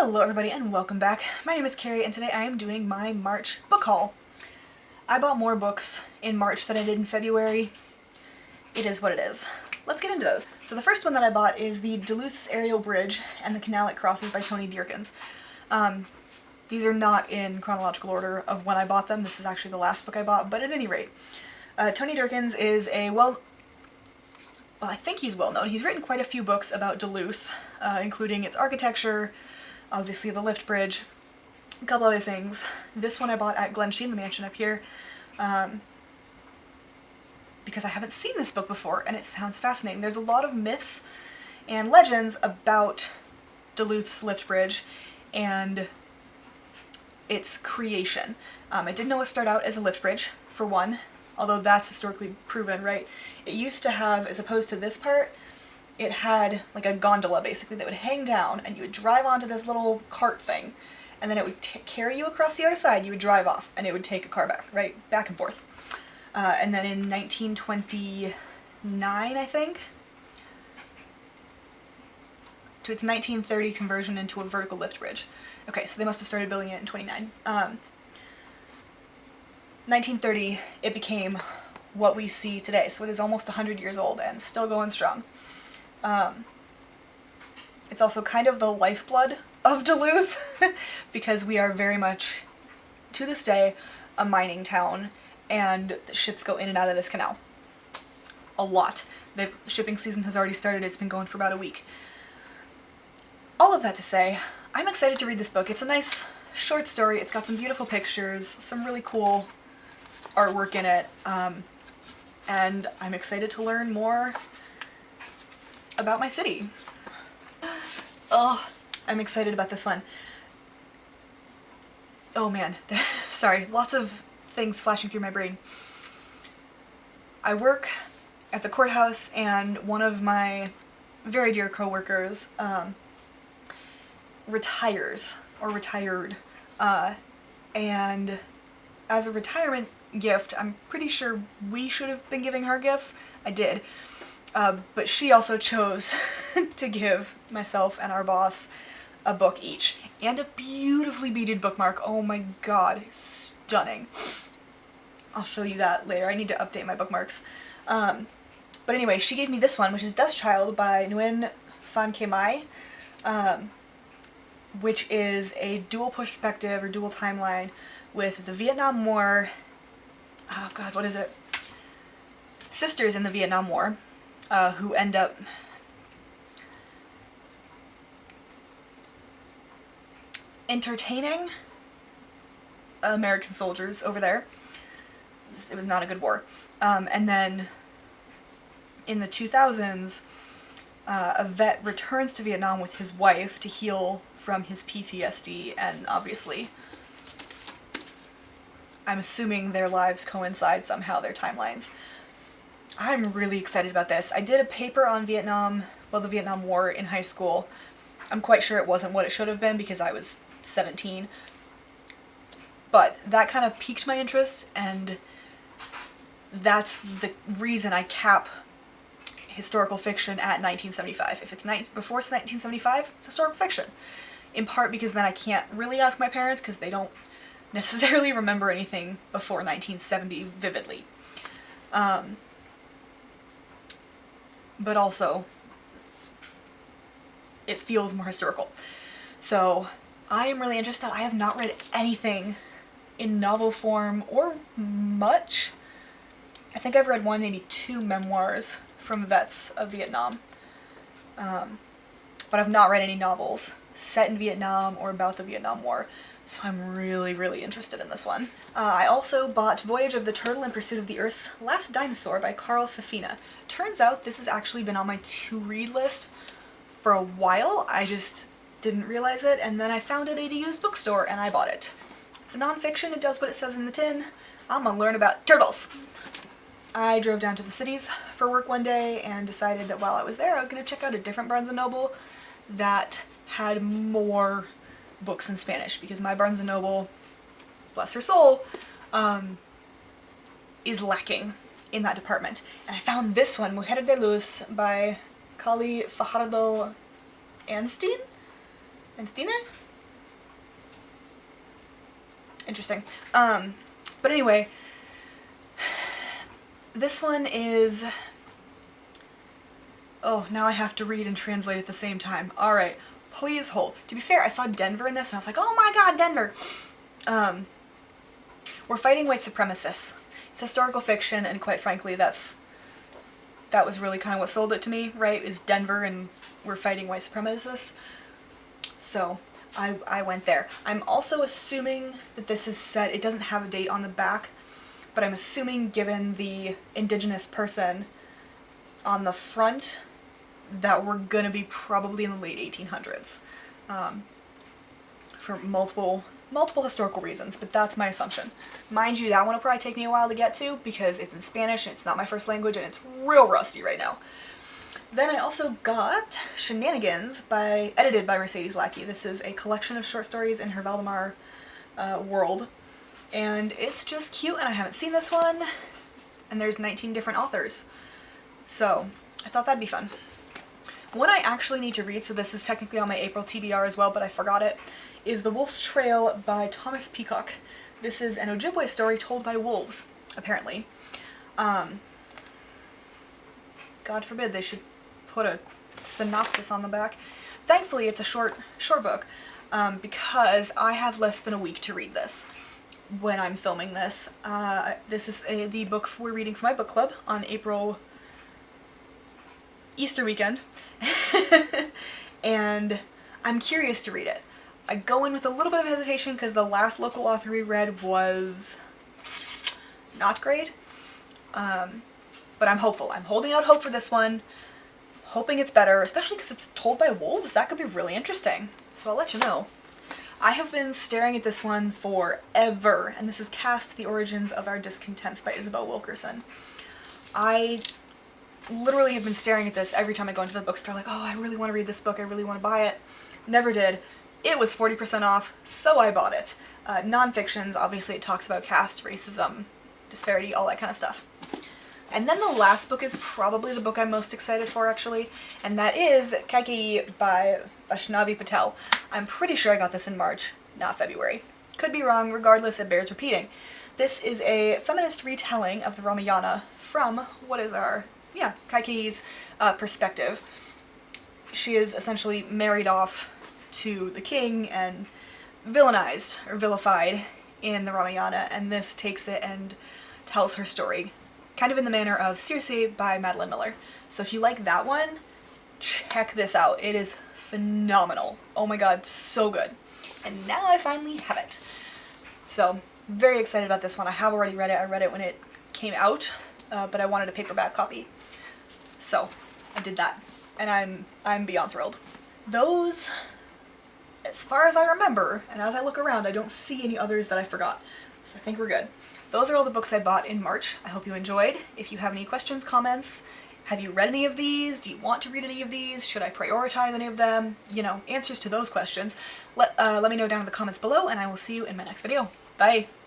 Hello everybody and welcome back. My name is Carrie and today I am doing my March book haul. I bought more books in March than I did in February. It is what it is. Let's get into those. So the first one that I bought is the Duluth's Aerial Bridge and the Canal It Crosses by Tony Dearkins. These are not in chronological order of when I bought them. This is actually the last book I bought, but at any rate. Tony Dearkins is I think he's well known. He's written quite a few books about Duluth, including its architecture, obviously the lift bridge, a couple other things. This one I bought at Glen Sheen, the mansion up here, because I haven't seen this book before and it sounds fascinating. There's a lot of myths and legends about Duluth's lift bridge and its creation. I didn't know it started out as a lift bridge, for one, although that's historically proven, right? It used to have, as opposed to this part, it had like a gondola basically that would hang down and you would drive onto this little cart thing and then it would carry you across the other side. You would drive off and it would take a car back, right? Back and forth. And then in 1929, I think, to its 1930 conversion into a vertical lift bridge. Okay, so they must have started building it in 29. 1930, it became what we see today. So it is almost 100 years old and still going strong. It's also kind of the lifeblood of Duluth because we are very much, to this day, a mining town and the ships go in and out of this canal. A lot. The shipping season has already started. It's been going for about a week. All of that to say, I'm excited to read this book. It's a nice short story. It's got some beautiful pictures, some really cool artwork in it, and I'm excited to learn more about my city. Oh, I'm excited about this one. Oh man, sorry, lots of things flashing through my brain. I work at the courthouse and one of my very dear coworkers retires, or retired, and as a retirement gift, I'm pretty sure we should have been giving her gifts. I did. But she also chose to give myself and our boss a book each. And a beautifully beaded bookmark. Oh my god, stunning. I'll show you that later. I need to update my bookmarks. But anyway, she gave me this one, which is Dust Child by Nguyen Phan Khai Mai, which is a dual perspective or dual timeline with the Vietnam War. Oh god, what is it? Sisters in the Vietnam War, who end up entertaining American soldiers over there. It was not a good war. And then in the 2000s, a vet returns to Vietnam with his wife to heal from his PTSD, and obviously I'm assuming their lives coincide somehow, their timelines. I'm really excited about this. I did a paper on the Vietnam War in high school. I'm quite sure it wasn't what it should have been because I was 17. But that kind of piqued my interest, and that's the reason I cap historical fiction at 1975. If it's before 1975, it's historical fiction. In part because then I can't really ask my parents because they don't necessarily remember anything before 1970 vividly. But also, it feels more historical. So, I am really interested. I have not read anything in novel form or much. I think I've read one, maybe two memoirs from vets of Vietnam. But I've not read any novels set in Vietnam or about the Vietnam War. So I'm really, really interested in this one. I also bought Voyage of the Turtle in Pursuit of the Earth's Last Dinosaur by Carl Safina. Turns out this has actually been on my to-read list for a while. I just didn't realize it, and then I found it at a used bookstore and I bought it. It's a nonfiction, it does what it says in the tin. I'm gonna learn about turtles. I drove down to the cities for work one day and decided that while I was there I was gonna check out a different Barnes & Noble that had more books in Spanish, because my Barnes & Noble, bless her soul, is lacking in that department. And I found this one, Mujer de Luz by Kali Fajardo Anstine? Interesting. But anyway, this one is... Oh, now I have to read and translate at the same time. Alright, please hold. To be fair, I saw Denver in this and I was like, oh my god, Denver! We're fighting white supremacists. It's historical fiction, and quite frankly, that was really kind of what sold it to me, right? Is Denver and we're fighting white supremacists. So I went there. I'm also assuming that this is set, it doesn't have a date on the back, but I'm assuming given the indigenous person on the front that we're gonna be probably in the late 1800s. For multiple historical reasons, but that's my assumption. Mind you, that one will probably take me a while to get to because it's in Spanish and it's not my first language and it's real rusty right now. Then I also got Shenanigans, edited by Mercedes Lackey. This is a collection of short stories in her Valdemar world, and it's just cute, and I haven't seen this one, and there's 19 different authors. So I thought that'd be fun. One I actually need to read, so this is technically on my April TBR as well, but I forgot it, is The Wolf's Trail by Thomas Peacock. This is an Ojibwe story told by wolves, apparently. God forbid they should put a synopsis on the back. Thankfully, it's a short book, because I have less than a week to read this when I'm filming this. This is the book we're reading for my book club on Easter weekend, and I'm curious to read it. I go in with a little bit of hesitation because the last local author we read was not great, but I'm hopeful. I'm holding out hope for this one, hoping it's better, especially because it's told by wolves. That could be really interesting, so I'll let you know. I have been staring at this one forever, and this is Cast: The Origins of Our Discontents by Isabel Wilkerson. I literally have been staring at this every time I go into the bookstore, like, oh, I really want to read this book, I really want to buy it. Never did. It was 40% off, so I bought it. Non-fictions, obviously it talks about caste, racism, disparity, all that kind of stuff. And then the last book is probably the book I'm most excited for, actually, and that is Kaikeyi by Vaishnavi Patel. I'm pretty sure I got this in March, not February. Could be wrong, regardless, it bears repeating. This is a feminist retelling of the Ramayana from, Kaikeyi's perspective. She is essentially married off to the king and villainized, or vilified, in the Ramayana, and this takes it and tells her story, kind of in the manner of Circe by Madeline Miller. So if you like that one, check this out. It is phenomenal. Oh my god, so good. And now I finally have it. So, very excited about this one. I have already read it. I read it when it came out, but I wanted a paperback copy. So, I did that. And I'm beyond thrilled. Those, as far as I remember, and as I look around, I don't see any others that I forgot. So I think we're good. Those are all the books I bought in March. I hope you enjoyed. If you have any questions, comments, have you read any of these? Do you want to read any of these? Should I prioritize any of them? You know, answers to those questions. Let me know down in the comments below, and I will see you in my next video. Bye!